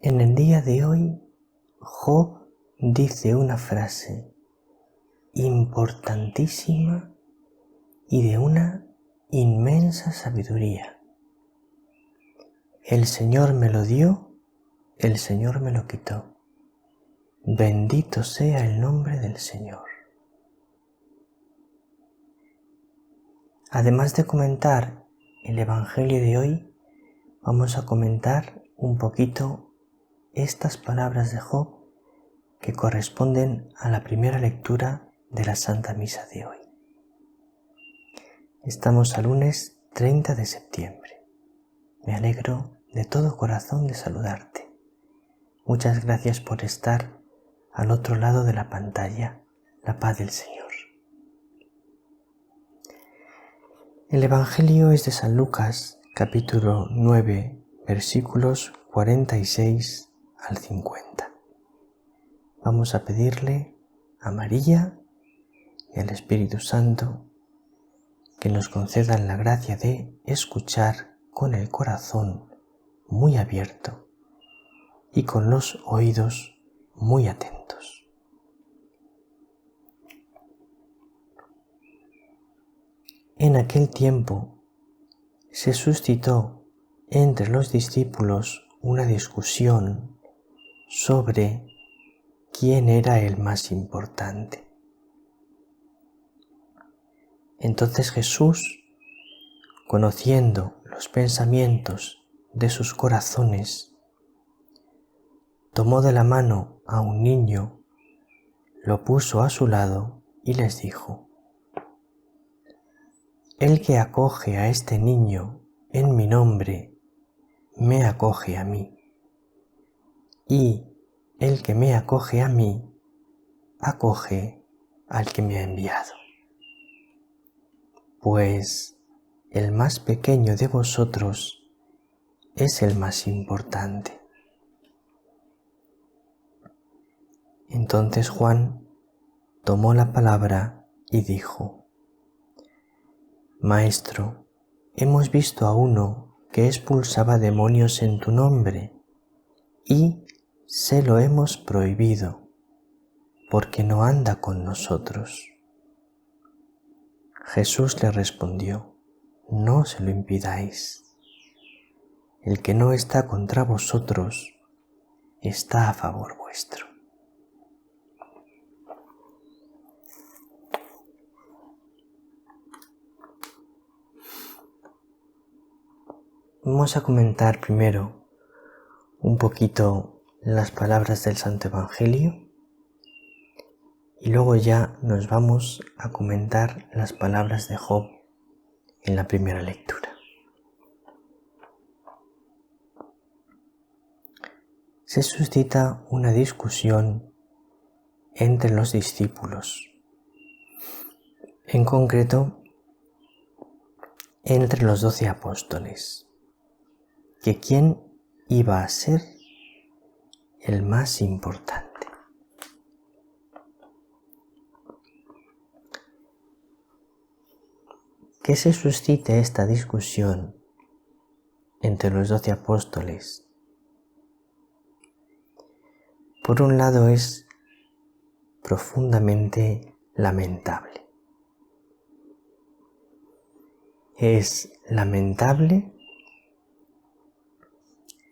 En el día de hoy, Job dice una frase importantísima y de una inmensa sabiduría. El Señor me lo dio, el Señor me lo quitó. Bendito sea el nombre del Señor. Además de comentar el Evangelio de hoy, vamos a comentar un poquito estas palabras de Job que corresponden a la primera lectura de la Santa Misa de hoy. Estamos a lunes 30 de septiembre. Me alegro de todo corazón de saludarte. Muchas gracias por estar al otro lado de la pantalla. La paz del Señor. El Evangelio es de San Lucas, capítulo 9, versículos 46 al 50. Vamos a pedirle a María y al Espíritu Santo que nos concedan la gracia de escuchar con el corazón muy abierto y con los oídos muy atentos. En aquel tiempo se suscitó entre los discípulos una discusión sobre quién era el más importante. Entonces Jesús, conociendo los pensamientos de sus corazones, tomó de la mano a un niño, lo puso a su lado y les dijo: El que acoge a este niño en mi nombre, me acoge a mí, y el que me acoge a mí, acoge al que me ha enviado. Pues el más pequeño de vosotros es el más importante. Entonces Juan tomó la palabra y dijo: Maestro, hemos visto a uno que expulsaba demonios en tu nombre, y se lo hemos prohibido, porque no anda con nosotros. Jesús le respondió: No se lo impidáis. El que no está contra vosotros está a favor vuestro. Vamos a comentar primero un poquito las palabras del Santo Evangelio y luego ya nos vamos a comentar las palabras de Job en la primera lectura. Se suscita una discusión entre los discípulos, en concreto entre los 12 apóstoles, que quién iba a ser el más importante. Que se suscite esta discusión entre los 12 apóstoles, por un lado es profundamente lamentable. Es lamentable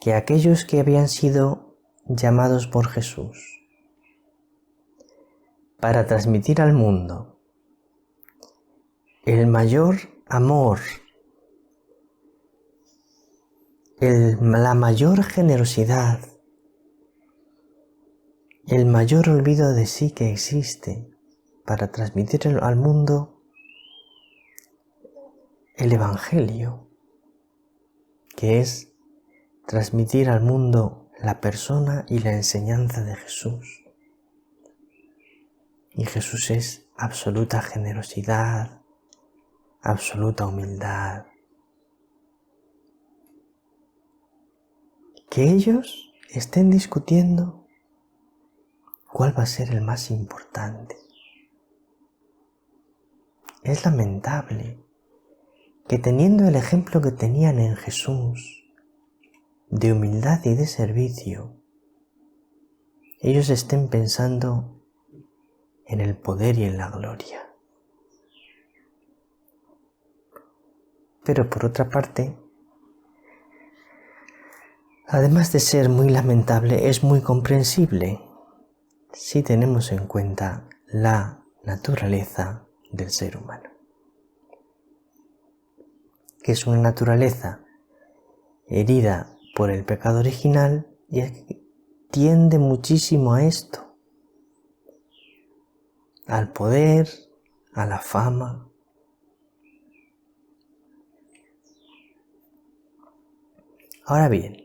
que aquellos que habían sido llamados por Jesús para transmitir al mundo el mayor amor, la mayor generosidad, el mayor olvido de sí que existe para transmitir al mundo el Evangelio, que es transmitir al mundo la persona y la enseñanza de Jesús. Y Jesús es absoluta generosidad, absoluta humildad. Que ellos estén discutiendo cuál va a ser el más importante. Es lamentable que teniendo el ejemplo que tenían en Jesús, de humildad y de servicio, ellos estén pensando en el poder y en la gloria. Pero por otra parte, además de ser muy lamentable, es muy comprensible si tenemos en cuenta la naturaleza del ser humano, que es una naturaleza herida por el pecado original y tiende muchísimo a esto, al poder, a la fama. Ahora bien,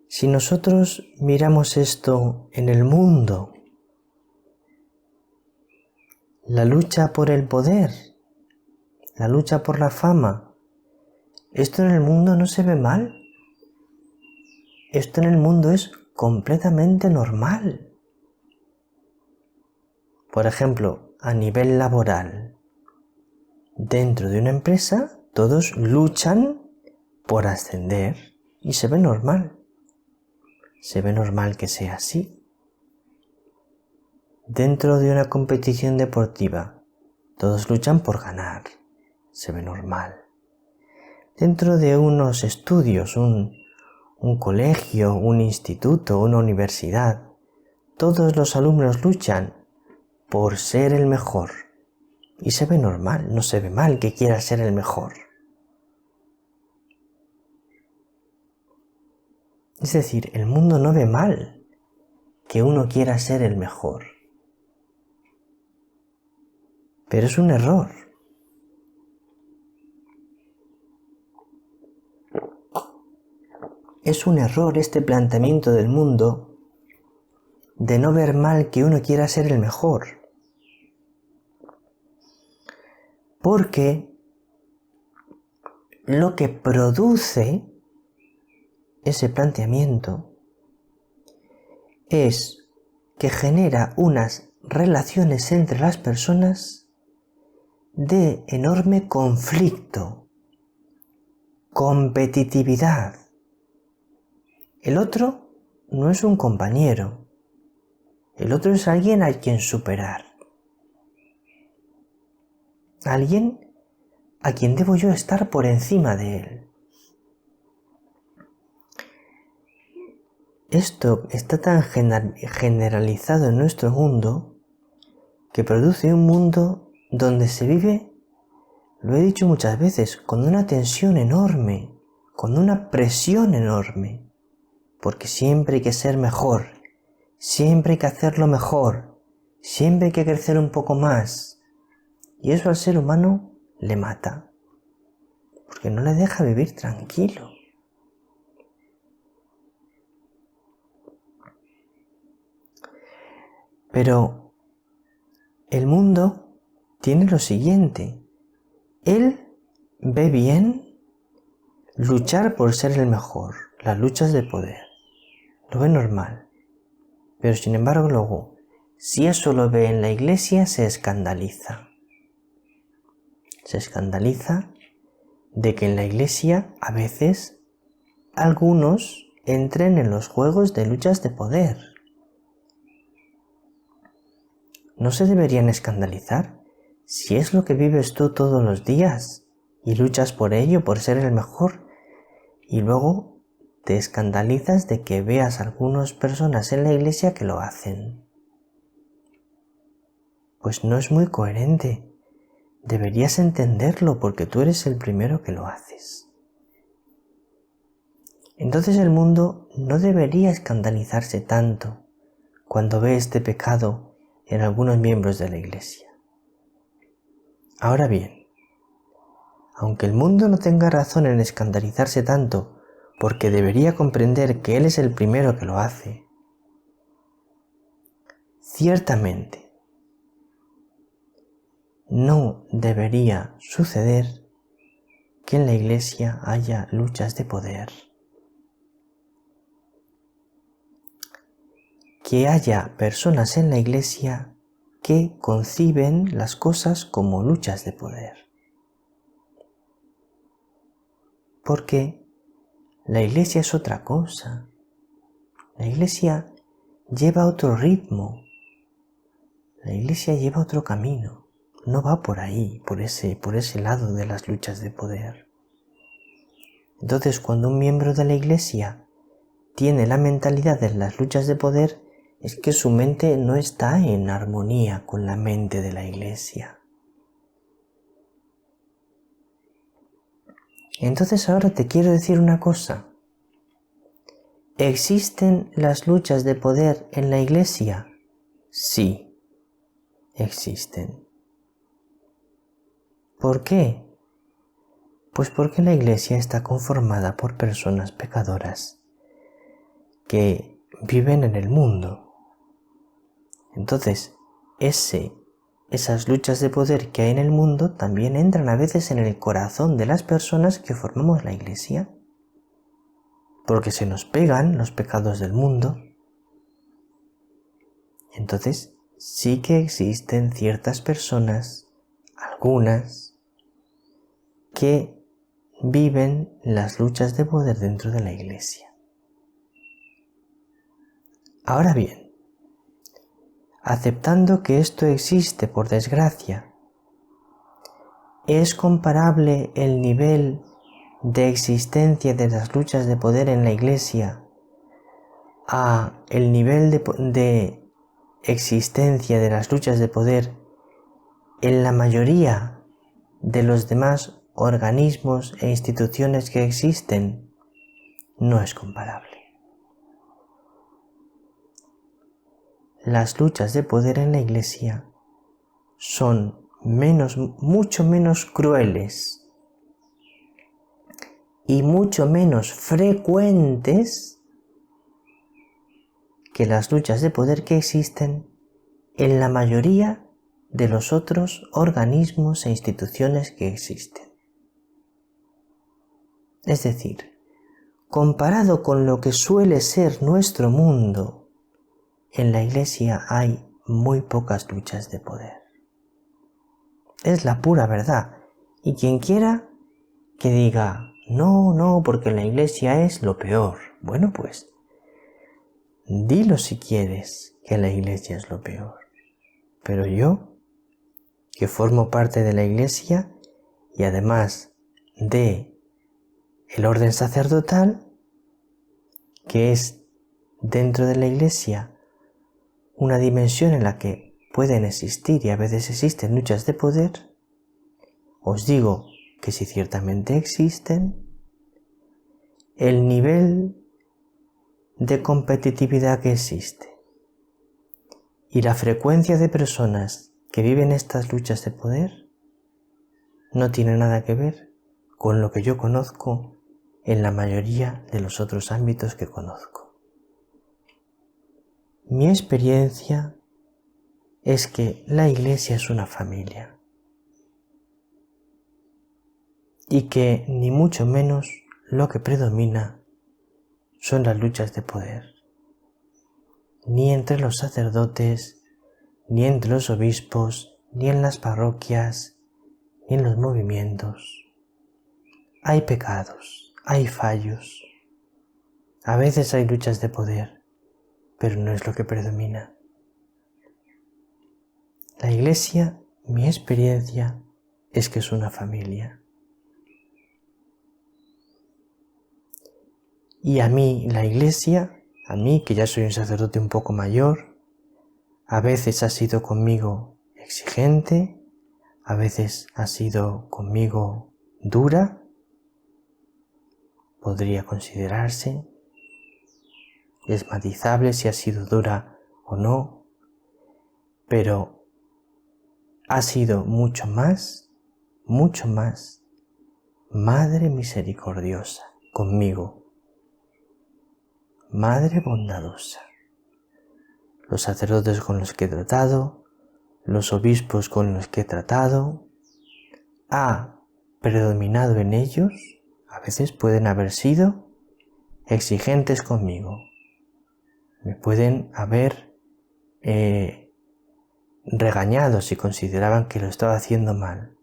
si nosotros miramos esto en el mundo, la lucha por el poder, la lucha por la fama, esto en el mundo no se ve mal. Esto en el mundo es completamente normal. Por ejemplo, a nivel laboral, dentro de una empresa, todos luchan por ascender y se ve normal. Se ve normal que sea así. Dentro de una competición deportiva, todos luchan por ganar. Se ve normal. Dentro de unos estudios, un colegio, un instituto, una universidad, todos los alumnos luchan por ser el mejor. Y se ve normal, no se ve mal que quiera ser el mejor. Es decir, el mundo no ve mal que uno quiera ser el mejor. Pero es un error. Es un error este planteamiento del mundo de no ver mal que uno quiera ser el mejor. Porque lo que produce ese planteamiento es que genera unas relaciones entre las personas de enorme conflicto, competitividad. El otro no es un compañero, el otro es alguien a quien superar, alguien a quien debo yo estar por encima de él. Esto está tan generalizado en nuestro mundo que produce un mundo donde se vive, lo he dicho muchas veces, con una tensión enorme, con una presión enorme, porque siempre hay que ser mejor, siempre hay que hacerlo mejor, siempre hay que crecer un poco más, y eso al ser humano le mata, porque no le deja vivir tranquilo. Pero el mundo tiene lo siguiente: él ve bien luchar por ser el mejor, las luchas de poder, lo ve normal. Pero sin embargo luego, si eso lo ve en la iglesia, se escandaliza. Se escandaliza de que en la iglesia a veces algunos entren en los juegos de luchas de poder. ¿No se deberían escandalizar si es lo que vives tú todos los días y luchas por ello, por ser el mejor, y luego te escandalizas de que veas a algunas personas en la iglesia que lo hacen? Pues no es muy coherente. Deberías entenderlo porque tú eres el primero que lo haces. Entonces el mundo no debería escandalizarse tanto cuando ve este pecado en algunos miembros de la iglesia. Ahora bien, aunque el mundo no tenga razón en escandalizarse tanto porque debería comprender que él es el primero que lo hace, ciertamente no debería suceder que en la iglesia haya luchas de poder, que haya personas en la iglesia que conciben las cosas como luchas de poder. Porque la iglesia es otra cosa. La iglesia lleva otro ritmo, la Iglesia lleva otro camino, no va por ahí, por ese lado de las luchas de poder. Entonces, cuando un miembro de la Iglesia tiene la mentalidad de las luchas de poder, es que su mente no está en armonía con la mente de la Iglesia. Entonces ahora te quiero decir una cosa. ¿Existen las luchas de poder en la Iglesia? Sí, existen. ¿Por qué? Pues porque la Iglesia está conformada por personas pecadoras que viven en el mundo. Entonces, esas luchas de poder que hay en el mundo también entran a veces en el corazón de las personas que formamos la Iglesia, porque se nos pegan los pecados del mundo. Entonces, sí que existen ciertas personas, algunas, que viven las luchas de poder dentro de la Iglesia. Ahora bien, aceptando que esto existe por desgracia, ¿es comparable el nivel de existencia de las luchas de poder en la Iglesia a el nivel de existencia de las luchas de poder en la mayoría de los demás organismos e instituciones que existen? No es comparable. Las luchas de poder en la Iglesia son mucho menos crueles y mucho menos frecuentes que las luchas de poder que existen en la mayoría de los otros organismos e instituciones que existen. Es decir, comparado con lo que suele ser nuestro mundo, en la Iglesia hay muy pocas luchas de poder. Es la pura verdad. Y quien quiera que diga, no, porque la Iglesia es lo peor. Bueno, pues, dilo si quieres que la Iglesia es lo peor. Pero yo, que formo parte de la Iglesia y además de el orden sacerdotal, que es dentro de la Iglesia una dimensión en la que pueden existir y a veces existen luchas de poder, os digo que si ciertamente existen, el nivel de competitividad que existe y la frecuencia de personas que viven estas luchas de poder no tiene nada que ver con lo que yo conozco en la mayoría de los otros ámbitos que conozco. Mi experiencia es que la Iglesia es una familia y que ni mucho menos lo que predomina son las luchas de poder, ni entre los sacerdotes, ni entre los obispos, ni en las parroquias, ni en los movimientos. Hay pecados, hay fallos, a veces hay luchas de poder, pero no es lo que predomina. La Iglesia, mi experiencia, es que es una familia. Y a mí, la Iglesia, a mí que ya soy un sacerdote un poco mayor, a veces ha sido conmigo exigente, a veces ha sido conmigo dura, podría considerarse, es matizable si ha sido dura o no, pero ha sido mucho más Madre misericordiosa conmigo, Madre bondadosa. Los sacerdotes con los que he tratado, los obispos con los que he tratado, ha predominado en ellos, a veces pueden haber sido exigentes conmigo, me pueden haber regañado si consideraban que lo estaba haciendo mal,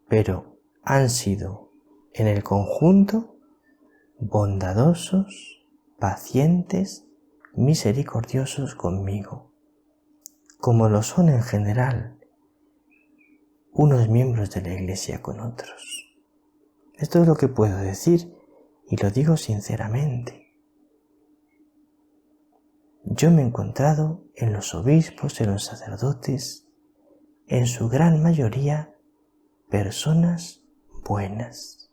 pero han sido en el conjunto bondadosos, pacientes, misericordiosos conmigo, como lo son en general unos miembros de la Iglesia con otros. Esto es lo que puedo decir y lo digo sinceramente. Yo me he encontrado en los obispos, en los sacerdotes, en su gran mayoría, personas buenas,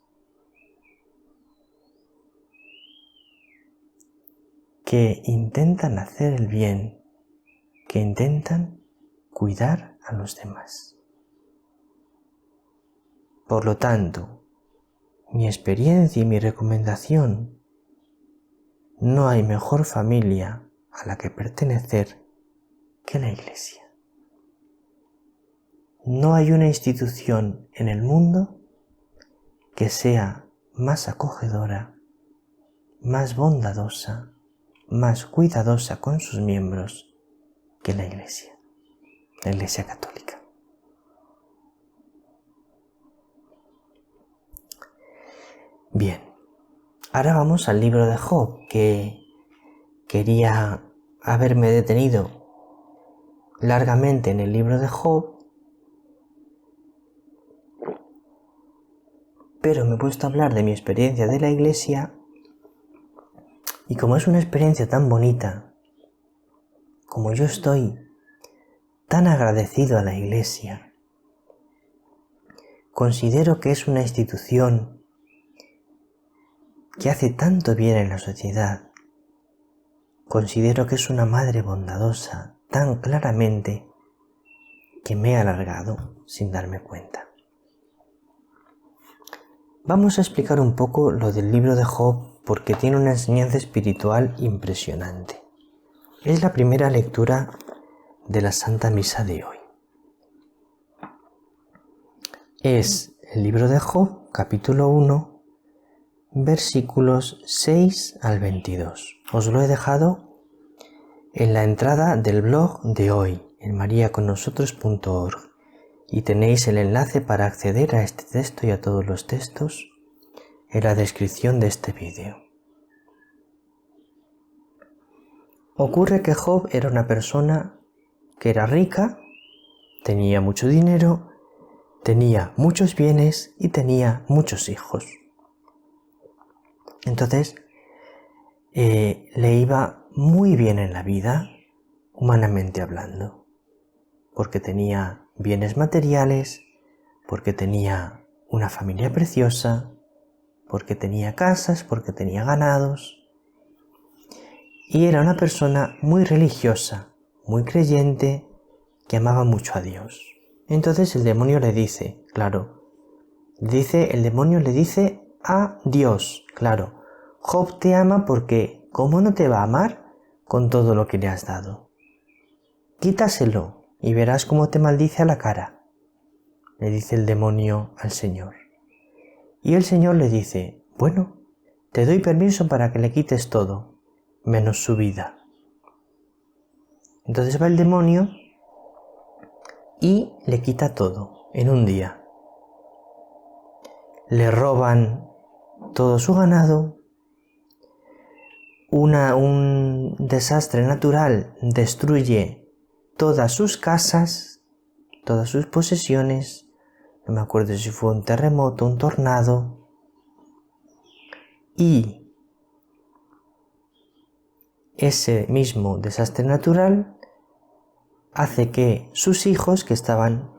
que intentan hacer el bien, que intentan cuidar a los demás. Por lo tanto, mi experiencia y mi recomendación: no hay mejor familia a la que pertenecer que la Iglesia. No hay una institución en el mundo que sea más acogedora, más bondadosa, más cuidadosa con sus miembros que la Iglesia Católica. Bien, ahora vamos al libro de Job, que quería haberme detenido largamente en el libro de Job, pero me he puesto a hablar de mi experiencia de la Iglesia, y como es una experiencia tan bonita, como yo estoy tan agradecido a la Iglesia, considero que es una institución que hace tanto bien en la sociedad, considero que es una madre bondadosa tan claramente que me he alargado sin darme cuenta. Vamos a explicar un poco lo del libro de Job porque tiene una enseñanza espiritual impresionante. Es la primera lectura de la Santa Misa de hoy. Es el libro de Job, capítulo 1, versículos 6 al 22. Os lo he dejado en la entrada del blog de hoy, en mariaconnosotros.org, y tenéis el enlace para acceder a este texto y a todos los textos en la descripción de este vídeo. Ocurre que Job era una persona que era rica, tenía mucho dinero, tenía muchos bienes y tenía muchos hijos. Entonces, le iba muy bien en la vida, humanamente hablando, porque tenía bienes materiales, porque tenía una familia preciosa, porque tenía casas, porque tenía ganados, y era una persona muy religiosa, muy creyente, que amaba mucho a Dios. Entonces el demonio le dice, el demonio le dice a Dios, Job te ama porque ¿cómo no te va a amar con todo lo que le has dado? Quítaselo y verás cómo te maldice a la cara, le dice el demonio al Señor. Y el Señor le dice, bueno, te doy permiso para que le quites todo, menos su vida. Entonces va el demonio y le quita todo en un día. Le roban todo su ganado, un desastre natural destruye todas sus casas, todas sus posesiones, no me acuerdo si fue un terremoto, un tornado, y ese mismo desastre natural hace que sus hijos, que estaban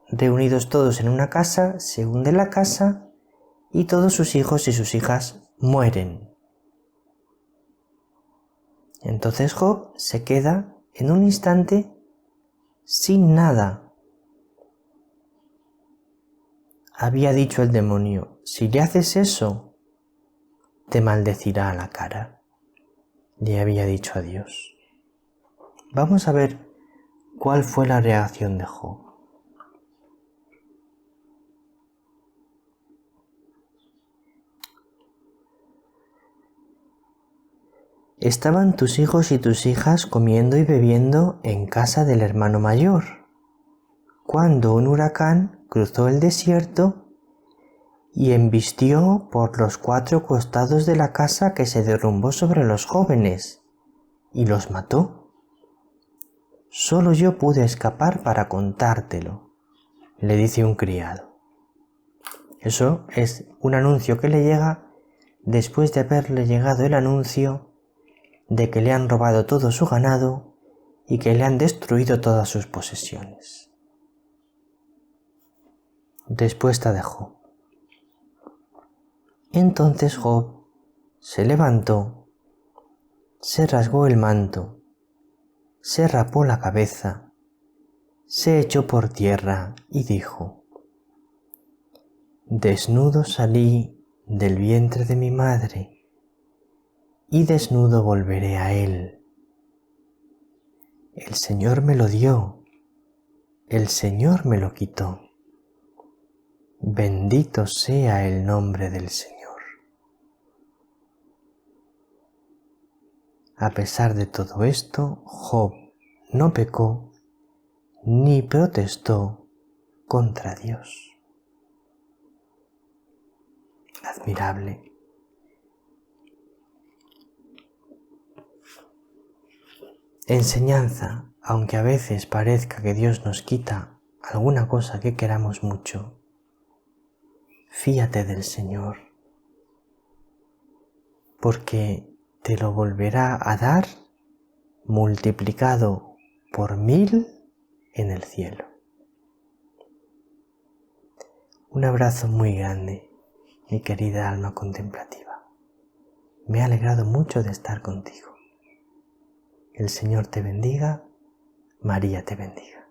reunidos todos en una casa, se hunde la casa y todos sus hijos y sus hijas mueren. Entonces Job se queda en un instante sin nada. Había dicho el demonio, si le haces eso, te maldecirá a la cara. Le había dicho a Dios. Vamos a ver cuál fue la reacción de Job. Estaban tus hijos y tus hijas comiendo y bebiendo en casa del hermano mayor, cuando un huracán cruzó el desierto y embistió por los 4 costados de la casa que se derrumbó sobre los jóvenes, y los mató? Solo yo pude escapar para contártelo, le dice un criado. Eso es un anuncio que le llega después de haberle llegado el anuncio de que le han robado todo su ganado y que le han destruido todas sus posesiones. Respuesta de Job. Entonces Job se levantó, se rasgó el manto, se rapó la cabeza, se echó por tierra y dijo: Desnudo salí del vientre de mi madre, y desnudo volveré a él. El Señor me lo dio, el Señor me lo quitó. Bendito sea el nombre del Señor. A pesar de todo esto, Job no pecó ni protestó contra Dios. Admirable. Enseñanza, aunque a veces parezca que Dios nos quita alguna cosa que queramos mucho, fíate del Señor, porque te lo volverá a dar multiplicado por 1000 en el cielo. Un abrazo muy grande, mi querida alma contemplativa. Me ha alegrado mucho de estar contigo. El Señor te bendiga, María te bendiga.